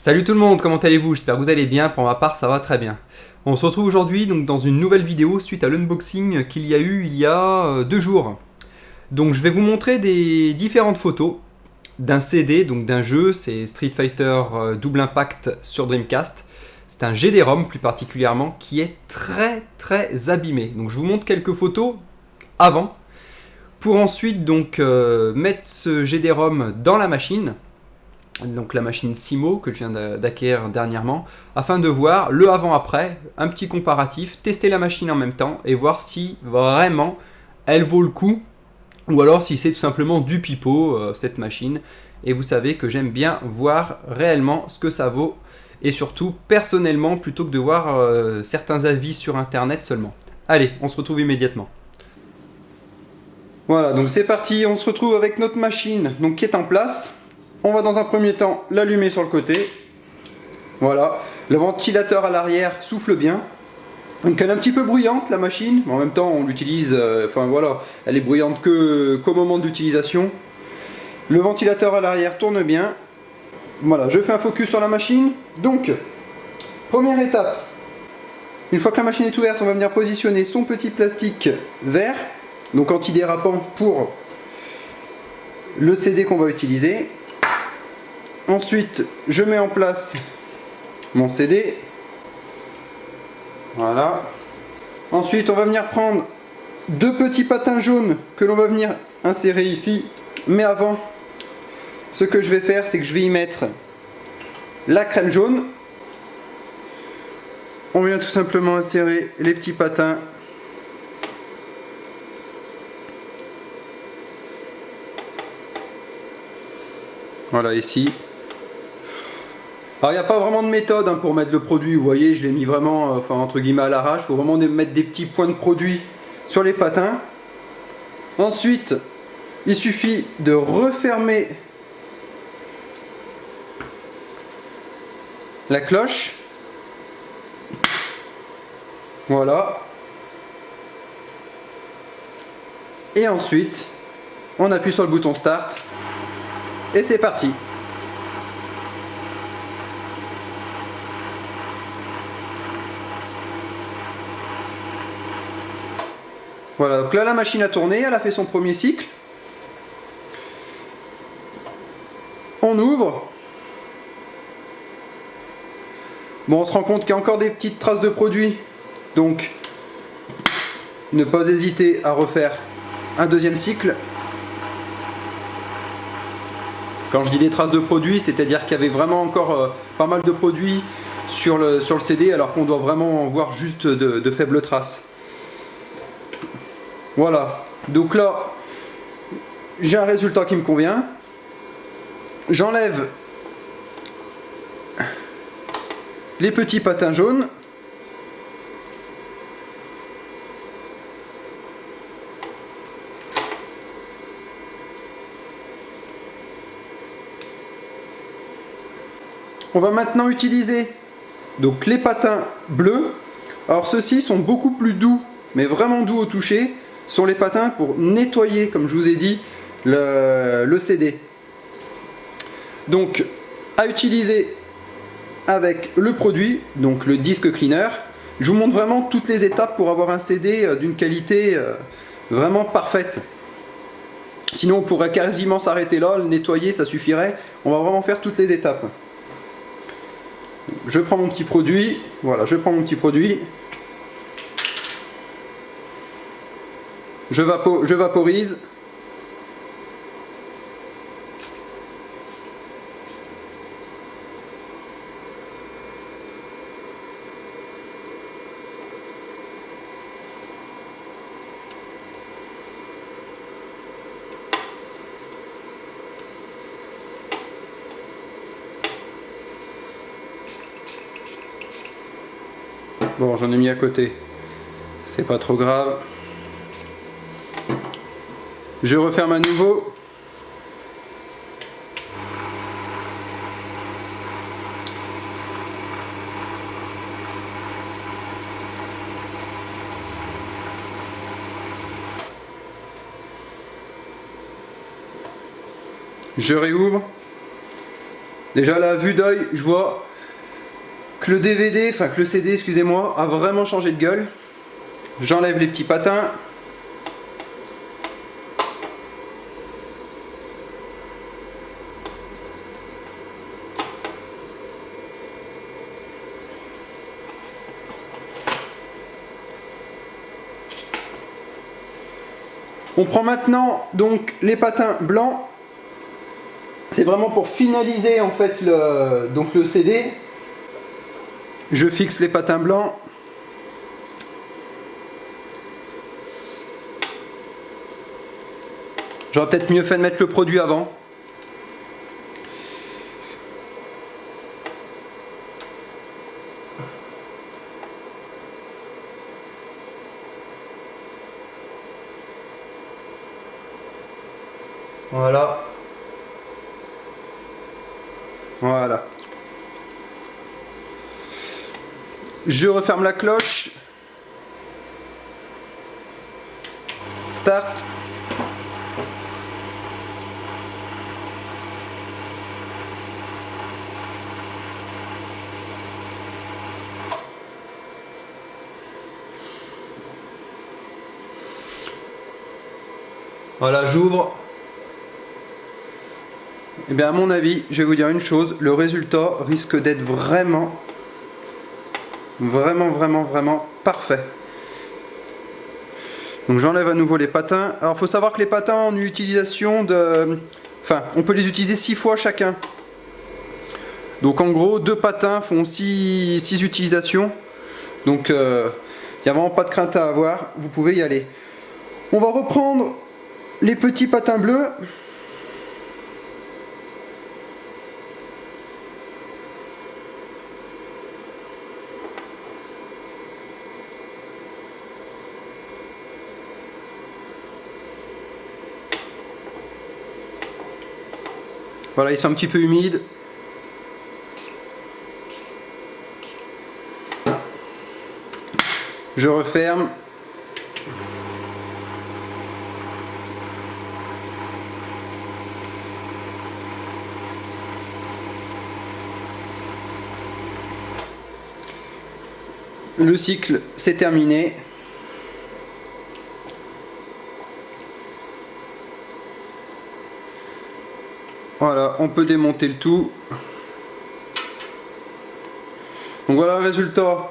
Salut tout le monde, comment allez-vous? J'espère que vous allez bien, pour ma part ça va très bien. On se retrouve aujourd'hui donc dans une nouvelle vidéo suite à l'unboxing qu'il y a eu il y a 2 jours. Donc je vais vous montrer des différentes photos d'un CD, donc d'un jeu, c'est Street Fighter Double Impact sur Dreamcast. C'est un GD-ROM plus particulièrement qui est très abîmé. Donc je vous montre quelques photos avant pour ensuite donc mettre ce GD-ROM dans la machine. Donc la machine Simo que je viens d'acquérir dernièrement, afin de voir le avant-après, un petit comparatif, tester la machine en même temps et voir si vraiment elle vaut le coup ou alors si c'est tout simplement du pipeau cette machine. Et vous savez que j'aime bien voir réellement ce que ça vaut et surtout personnellement plutôt que de voir certains avis sur internet seulement. Allez, on se retrouve immédiatement. Voilà, donc c'est parti, on se retrouve avec notre machine donc, qui est en place. On va dans un premier temps l'allumer sur le côté. Voilà, le ventilateur à l'arrière souffle bien. Donc elle est un petit peu bruyante la machine, mais en même temps on l'utilise, enfin voilà, elle est bruyante qu'au moment de l'utilisation. Le ventilateur à l'arrière tourne bien. Voilà, je fais un focus sur la machine. Donc, première étape, une fois que la machine est ouverte, on va venir positionner son petit plastique vert, donc antidérapant pour le CD qu'on va utiliser. Ensuite, je mets en place mon CD. Voilà. Ensuite, on va venir prendre deux petits patins jaunes que l'on va venir insérer ici. Mais avant, ce que je vais faire, c'est que je vais y mettre la crème jaune. On vient tout simplement insérer les petits patins. Voilà, ici. Alors il n'y a pas vraiment de méthode pour mettre le produit, vous voyez, je l'ai mis vraiment, enfin entre guillemets à l'arrache, il faut vraiment mettre des petits points de produit sur les patins. Ensuite, il suffit de refermer la cloche. Voilà. Et ensuite, on appuie sur le bouton Start. Et c'est parti. Voilà, donc là la machine a tourné, elle a fait son premier cycle. On ouvre. Bon, on se rend compte qu'il y a encore des petites traces de produit. Donc, ne pas hésiter à refaire un deuxième cycle. Quand je dis des traces de produits, c'est-à-dire qu'il y avait vraiment encore pas mal de produits sur le CD, alors qu'on doit vraiment voir juste de faibles traces. Voilà, donc là, j'ai un résultat qui me convient. J'enlève les petits patins jaunes. On va maintenant utiliser donc les patins bleus. Alors ceux-ci sont beaucoup plus doux, mais vraiment doux au toucher. Ce sont les patins pour nettoyer, comme je vous ai dit, le CD. Donc à utiliser avec le produit, donc le disc cleaner. Je vous montre vraiment toutes les étapes pour avoir un CD d'une qualité vraiment parfaite. Sinon on pourrait quasiment s'arrêter là, le nettoyer ça suffirait. On va vraiment faire toutes les étapes. Je prends mon petit produit, voilà, je prends mon petit produit. Je vaporise. Bon, j'en ai mis à côté. C'est pas trop grave. Je referme à nouveau. Je réouvre. Déjà, là, à vue d'œil, je vois que le DVD, enfin que le CD, excusez-moi, a vraiment changé de gueule. J'enlève les petits patins. On prend maintenant donc les patins blancs. C'est vraiment pour finaliser en fait le CD. Je fixe les patins blancs. J'aurais peut-être mieux fait de mettre le produit avant. Voilà. Voilà. Je referme la cloche. Start. Voilà, j'ouvre. Et bien à mon avis, je vais vous dire une chose, le résultat risque d'être vraiment parfait. Donc j'enlève à nouveau les patins. Alors il faut savoir que les patins ont une utilisation de... Enfin, on peut les utiliser 6 fois chacun. Donc en gros, 2 patins font 6 utilisations. Donc il n'y a vraiment pas de crainte à avoir, vous pouvez y aller. On va reprendre les petits patins bleus. Voilà, ils sont un petit peu humides. Je referme. Le cycle, c'est terminé. Voilà, on peut démonter le tout. Donc voilà le résultat,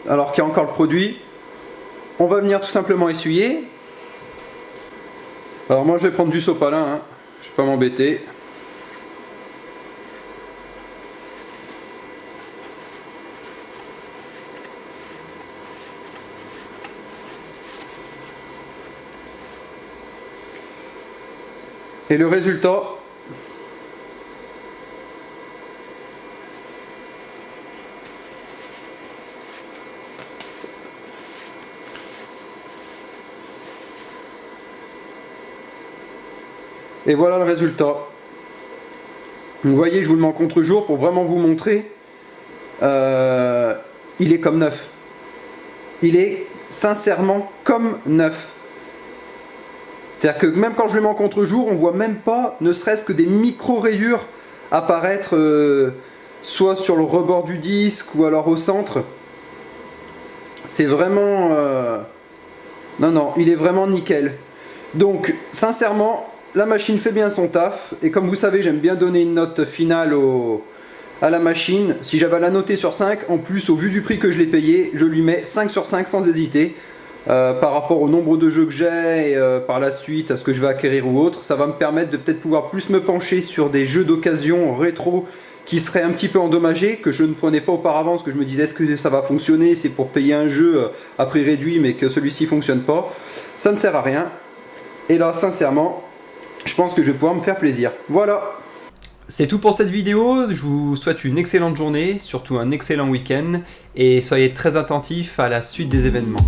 alors qu'il y a encore le produit. On va venir tout simplement essuyer. Alors moi je vais prendre du sopalin, hein. Je ne vais pas m'embêter. Et le résultat, et voilà le résultat. Vous voyez, je vous le mets en contre-jour pour vraiment vous montrer. Il est comme neuf. Il est sincèrement comme neuf. C'est-à-dire que même quand je le mets en contre-jour, on voit même pas, ne serait-ce que des micro-rayures apparaître soit sur le rebord du disque ou alors au centre. C'est vraiment... Non, non, il est vraiment nickel. Donc, sincèrement, la machine fait bien son taf. Et comme vous savez, j'aime bien donner une note finale à la machine. Si j'avais à la noter sur 5, en plus, au vu du prix que je l'ai payé, je lui mets 5 sur 5 sans hésiter. Par rapport au nombre de jeux que j'ai et par la suite à ce que je vais acquérir ou autre, ça va me permettre de peut-être pouvoir plus me pencher sur des jeux d'occasion rétro qui seraient un petit peu endommagés, que je ne prenais pas auparavant parce que je me disais est-ce que ça va fonctionner, c'est pour payer un jeu à prix réduit mais que celui-ci fonctionne pas, ça ne sert à rien. Et là sincèrement je pense que je vais pouvoir me faire plaisir. Voilà. C'est tout pour cette vidéo, je vous souhaite une excellente journée, surtout un excellent week-end et soyez très attentifs à la suite des événements.